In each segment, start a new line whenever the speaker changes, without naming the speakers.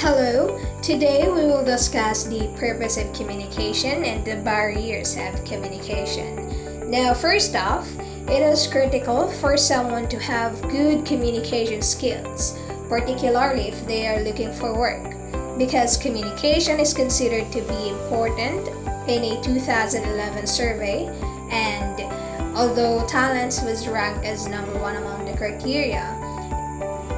Hello, today we will discuss the purpose of communication and the barriers of communication. Now, first off, it is critical for someone to have good communication skills, particularly if they are looking for work, because communication is considered to be important in a 2011 survey, and although talents was ranked as number one among the criteria,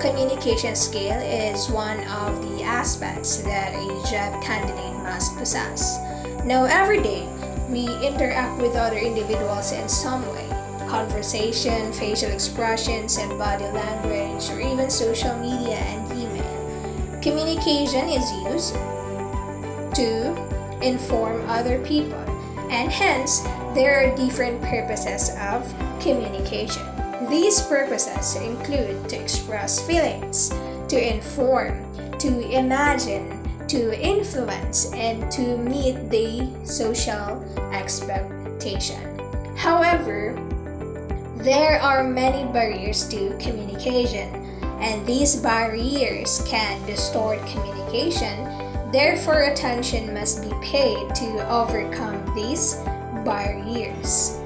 communication skill is one of the aspects that a job candidate must possess. Now, every day, we interact with other individuals in some way. Conversation, facial expressions, and body language, or even social media and email. Communication is used to inform other people, and hence, there are different purposes of communication. These purposes include to express feelings, to inform, to imagine, to influence, and to meet the social expectation. However, there are many barriers to communication, and these barriers can distort communication. Therefore, attention must be paid to overcome these barriers.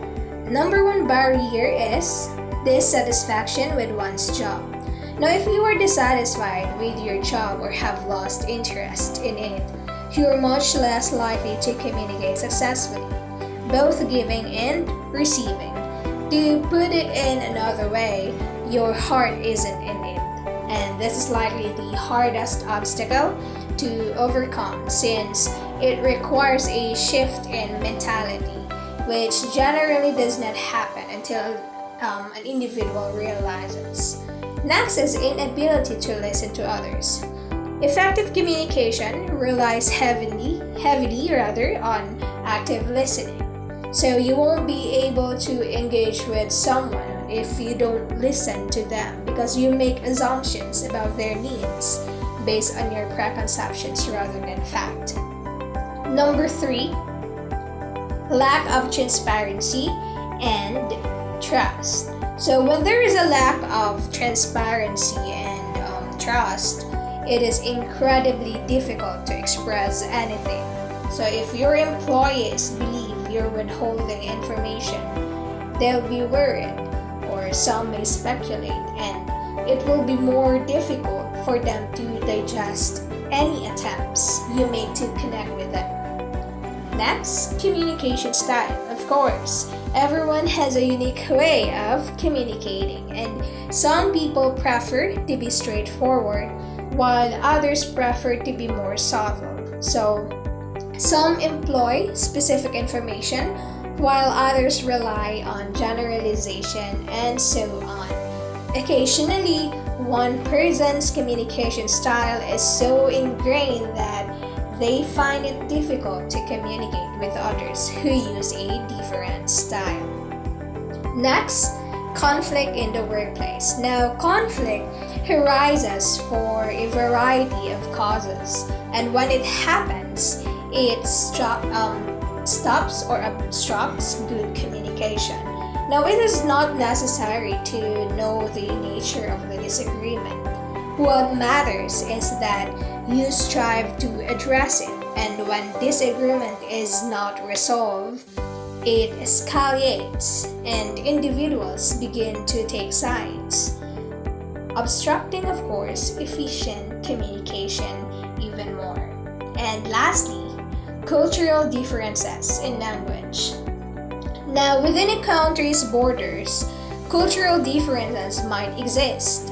Number one barrier is dissatisfaction with one's job. Now, if you are dissatisfied with your job or have lost interest in it, you are much less likely to communicate successfully, both giving and receiving. To put it in another way, your heart isn't in it, and this is likely the hardest obstacle to overcome since it requires a shift in mentality, which generally does not happen until an individual realizes. Next is inability to listen to others. Effective communication relies heavily on active listening. So you won't be able to engage with someone if you don't listen to them because you make assumptions about their needs based on your preconceptions rather than fact. Number 3, lack of transparency and trust. So when there is a lack of transparency and trust, it is incredibly difficult to express anything. So if your employees believe you're withholding information, they'll be worried, or some may speculate, and it will be more difficult for them to digest any attempts you make to connect with them. Next, communication style. Of course, everyone has a unique way of communicating, and some people prefer to be straightforward, while others prefer to be more subtle. So, some employ specific information, while others rely on generalization, and so on. Occasionally, one person's communication style is so ingrained that they find it difficult to communicate with others who use a different style. Next, conflict in the workplace. Now, conflict arises for a variety of causes, and when it happens, it stops or obstructs good communication. Now, it is not necessary to know the nature of the disagreement. What matters is that you strive to address it, and when disagreement is not resolved, it escalates and individuals begin to take sides, obstructing, of course, efficient communication even more. And lastly, cultural differences in language. Now, within a country's borders, cultural differences might exist,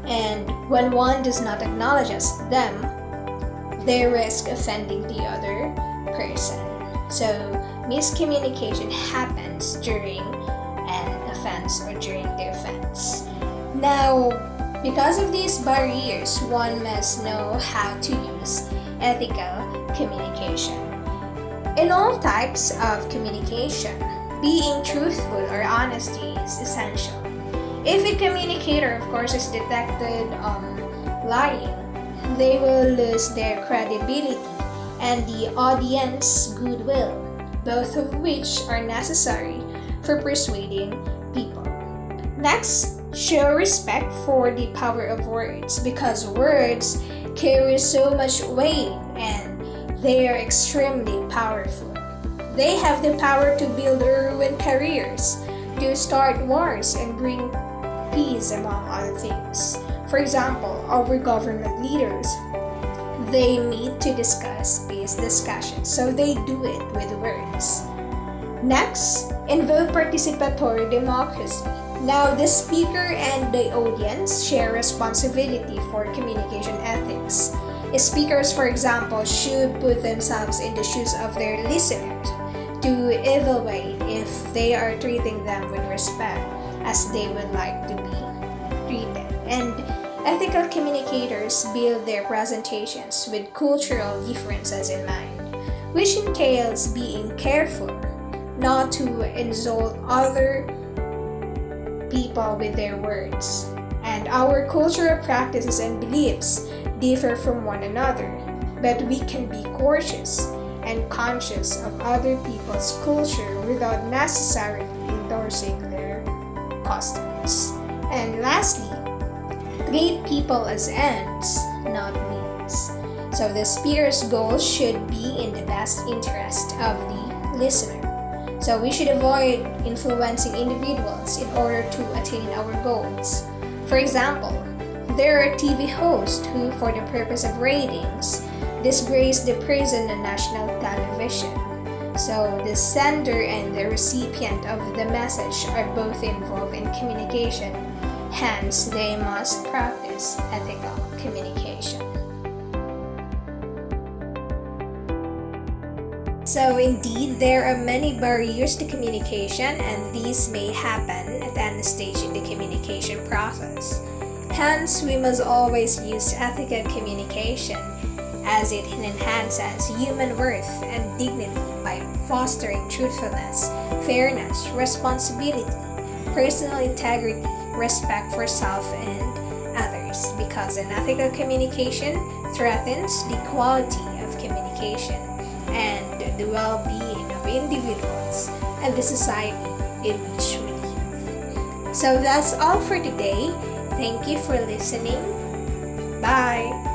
and when one does not acknowledge them, they risk offending the other person. So, miscommunication happens during an offense or during the offense. Now, because of these barriers, one must know how to use ethical communication. In all types of communication, being truthful or honesty is essential. If a communicator, of course, is detected lying, they will lose their credibility and the audience goodwill, both of which are necessary for persuading people. Next, show respect for the power of words because words carry so much weight and they are extremely powerful. They have the power to build or ruin careers, to start wars and bring peace among other things. For example, our government leaders, they meet to discuss peace discussions, so they do it with words. Next, invoke participatory democracy. Now, the speaker and the audience share responsibility for communication ethics. Speakers, for example, should put themselves in the shoes of their listeners to evaluate if they are treating them with respect as they would like to be treated. And ethical communicators build their presentations with cultural differences in mind, which entails being careful not to insult other people with their words. And our cultural practices and beliefs differ from one another, but we can be cautious and conscious of other people's culture without necessarily endorsing their customs. And lastly, treat people as ends, not means. So the speaker's goals should be in the best interest of the listener. So we should avoid influencing individuals in order to attain our goals. For example, there are TV hosts who, for the purpose of ratings, disgrace the person on national television. So the sender and the recipient of the message are both involved in communication. Hence, they must practice ethical communication. So indeed, there are many barriers to communication, and these may happen at any stage in the communication process. Hence, we must always use ethical communication as it enhances human worth and dignity by fostering truthfulness, fairness, responsibility, personal integrity, respect for self and others, because an ethical communication threatens the quality of communication and the well-being of individuals and the society in which we live. So that's all for today. Thank you for listening. Bye!